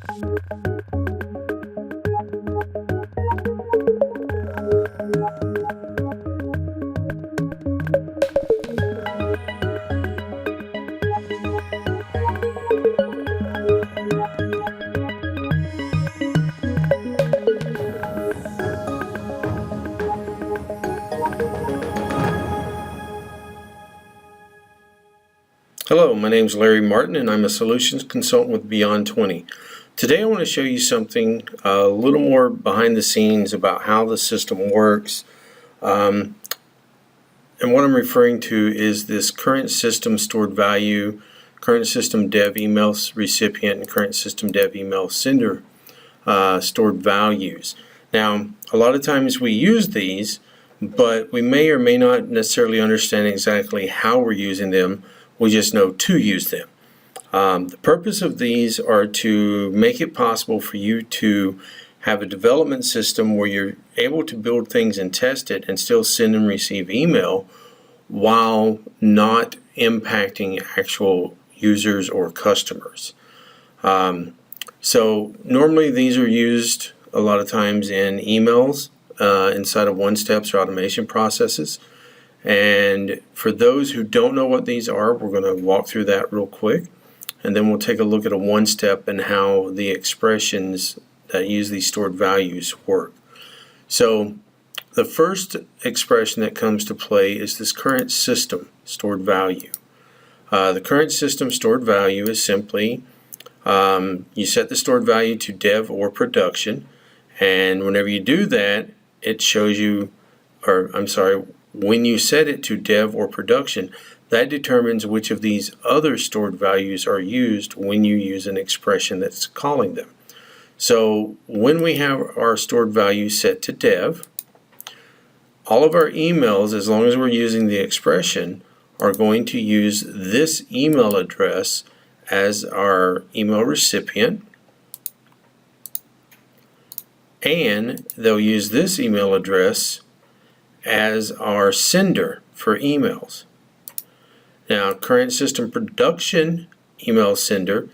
Hello, my name is Larry Martin and I'm a solutions consultant with Beyond 20. Today I want to show you something a little more behind the scenes about how the system works. And what I'm referring to is this current system stored value, current system dev email recipient, and current system dev email sender stored values. Now, a lot of times we use these, but we may or may not necessarily understand exactly how we're using them. We just know to use them. The purpose of these are to make it possible for you to have a development system where you're able to build things and test it and still send and receive email while not impacting actual users or customers. So normally these are used a lot of times in emails inside of one-steps or automation processes. And for those who don't know what these are, we're going to walk through that real quick, and then we'll take a look at a one-step and how the expressions that use these stored values work. So the first expression that comes to play is this current system stored value. The current system stored value is simply you set the stored value to dev or production, and whenever you do that, it shows you, when you set it to dev or production, that determines which of these other stored values are used when you use an expression that's calling them. So when we have our stored value set to dev, all of our emails, as long as we're using the expression, are going to use this email address as our email recipient, and they'll use this email address as our sender for emails. Now, current system production email sender,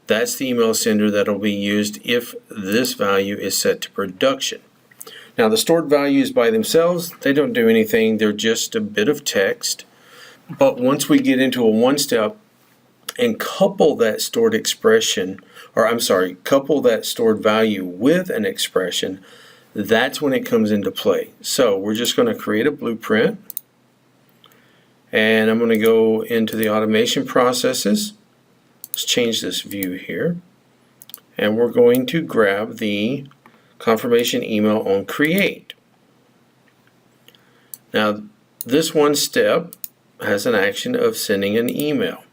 that's the email sender that will be used if this value is set to production. Now, the stored values by themselves, they don't do anything. They're just a bit of text. But once we get into a one-step and couple that stored expression, couple that stored value with an expression, that's when it comes into play. So we're just going to create a blueprint, and I'm going to go into the automation processes. Let's change this view here, and we're going to grab the confirmation email on create. Now this one step has an action of sending an email.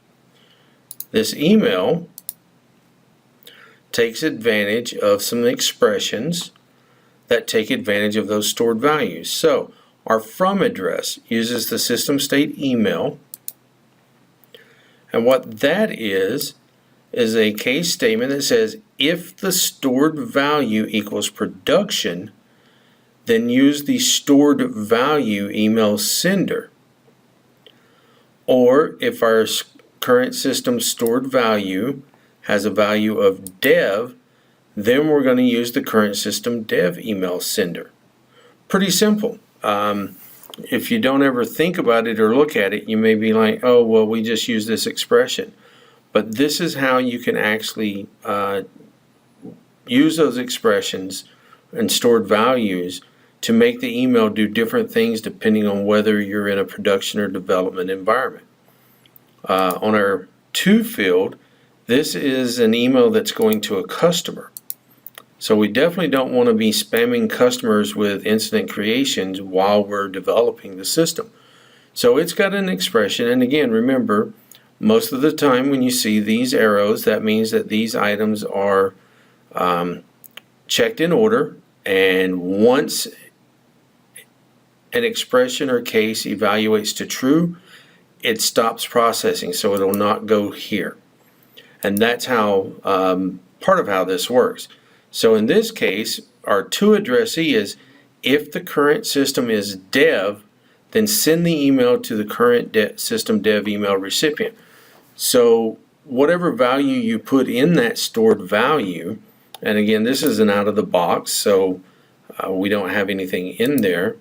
This email takes advantage of some expressions that take advantage of those stored values. So our from address uses the system state email, and what that is a case statement that says if the stored value equals production, then use the stored value email sender. Or if our current system stored value has a value of dev, then we're going to use the current system dev email sender. Pretty simple. If you don't ever think about it or look at it, you may be like, oh, well, we just use this expression. But this is how you can actually use those expressions and stored values to make the email do different things depending on whether you're in a production or development environment. On our to field, this is an email that's going to a customer. So we definitely don't want to be spamming customers with incident creations while we're developing the system. So it's got an expression, and again, remember, most of the time when you see these arrows, that means that these items are checked in order, and once an expression or case evaluates to true, it stops processing, so it will not go here. And that's how part of how this works. So in this case, our to addressee is if the current system is dev, then send the email to the current system dev email recipient. So whatever value you put in that stored value, And again, this is an out of the box, so we don't have anything in there.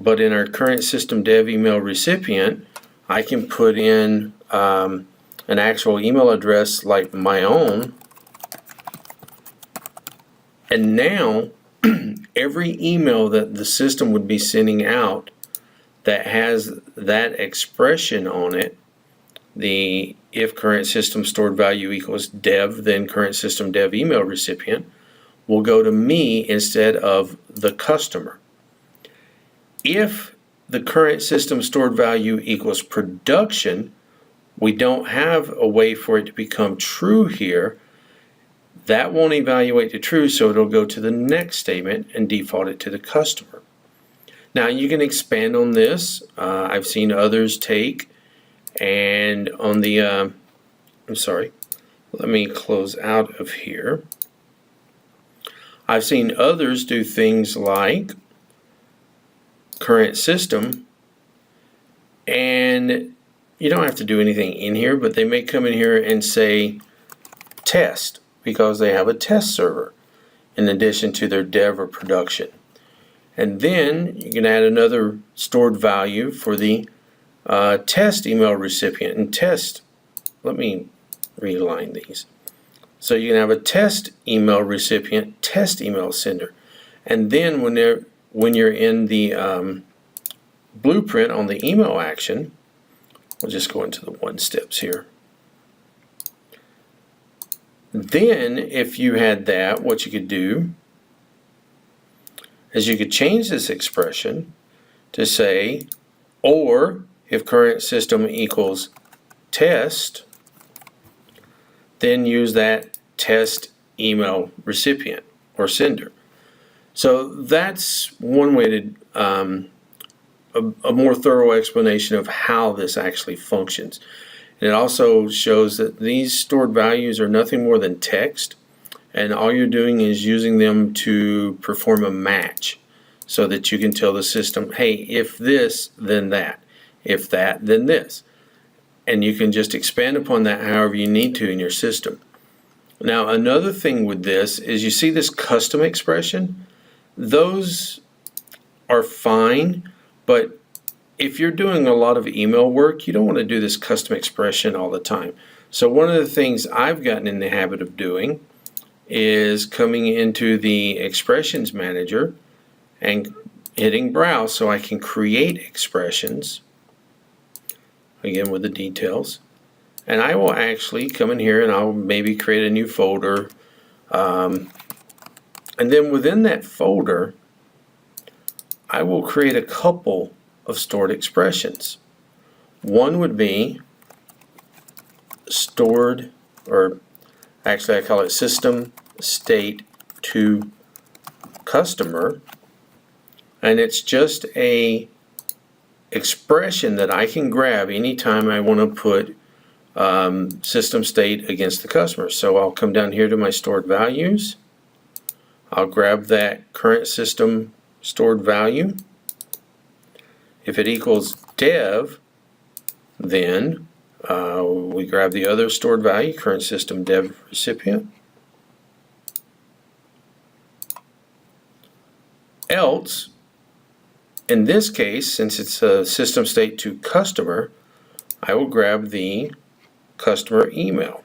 But in our current system dev email recipient, I can put in an actual email address like my own. And now every email that the system would be sending out that has that expression on it, the if current system stored value equals dev, then current system dev email recipient, will go to me instead of the customer. If the current system stored value equals production, we don't have a way for it to become true here. That won't evaluate to true, so it'll go to the next statement and default it to the customer. Now you can expand on this. I've seen others take and on the, I'm sorry, let me close out of here. I've seen others do things like current system, and you don't have to do anything in here, but they may come in here and say test because they have a test server in addition to their dev or production. And then you can add another stored value for the test email recipient and test. Let me reline these. So you can have a test email recipient, test email sender. And then when you're in the blueprint on the email action, we'll just go into the one steps here. Then if you had that, what you could do is you could change this expression to say, or if current system equals test, then use that test email recipient or sender. So that's one way to a more thorough explanation of how this actually functions. And it also shows that these stored values are nothing more than text, and all you're doing is using them to perform a match so that you can tell the system, hey, if this, then that. If that, then this. And you can just expand upon that however you need to in your system. Now, another thing with this is you see this custom expression. Those are fine, but if you're doing a lot of email work, you don't want to do this custom expression all the time. So one of the things I've gotten in the habit of doing is coming into the expressions manager and hitting browse so I can create expressions, again with the details. And I will actually come in here and I'll maybe create a new folder. And then within that folder, I will create a couple of stored expressions. One would be stored, or actually I call it system state to customer. And it's just a expression that I can grab anytime I want to put system state against the customer. So I'll come down here to my stored values. I'll grab that current system stored value. If it equals dev, then we grab the other stored value, current system dev recipient. Else, in this case, since it's a system state to customer, I will grab the customer email.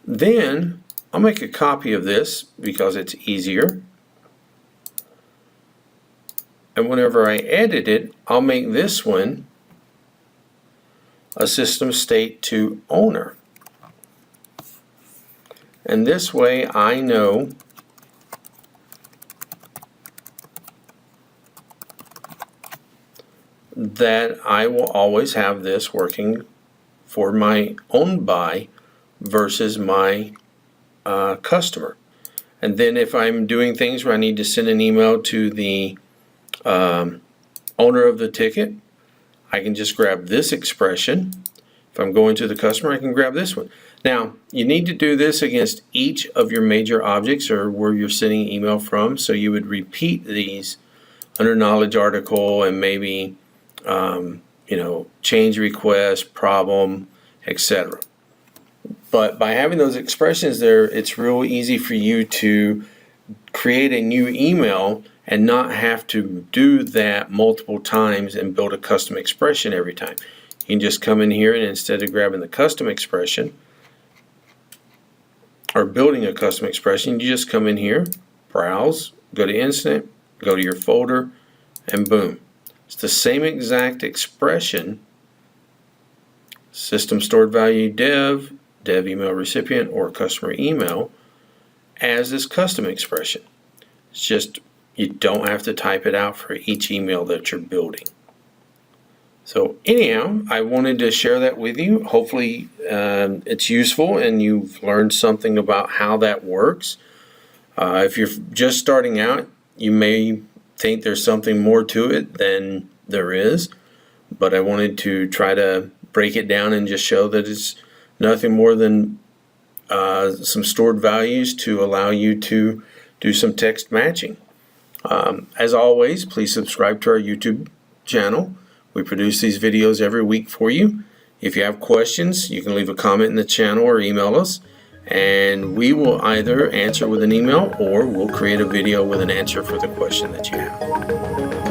Then I'll make a copy of this because it's easier. And whenever I edit it, I'll make this one a system state to owner. And this way I know that I will always have this working for my own buy versus my customer. And then if I'm doing things where I need to send an email to the owner of the ticket, I can just grab this expression. If I'm going to the customer, I can grab this one. Now, you need to do this against each of your major objects or where you're sending email from. So you would repeat these under knowledge article and maybe change request, problem, etc. But by having those expressions there, it's real easy for you to create a new email and not have to do that multiple times and build a custom expression every time. You can just come in here, and instead of grabbing the custom expression or building a custom expression, you just come in here, browse, go to Instant, go to your folder, and boom. It's the same exact expression, system stored value dev email recipient, or customer email, as this custom expression. It's just you don't have to type it out for each email that you're building. So anyhow, I wanted to share that with you. Hopefully it's useful and you've learned something about how that works. If you're just starting out, you may think there's something more to it than there is, but I wanted to try to break it down and just show that it's nothing more than some stored values to allow you to do some text matching. As always, please subscribe to our YouTube channel. We produce these videos every week for you. If you have questions, you can leave a comment in the channel or email us, and we will either answer with an email or we'll create a video with an answer for the question that you have.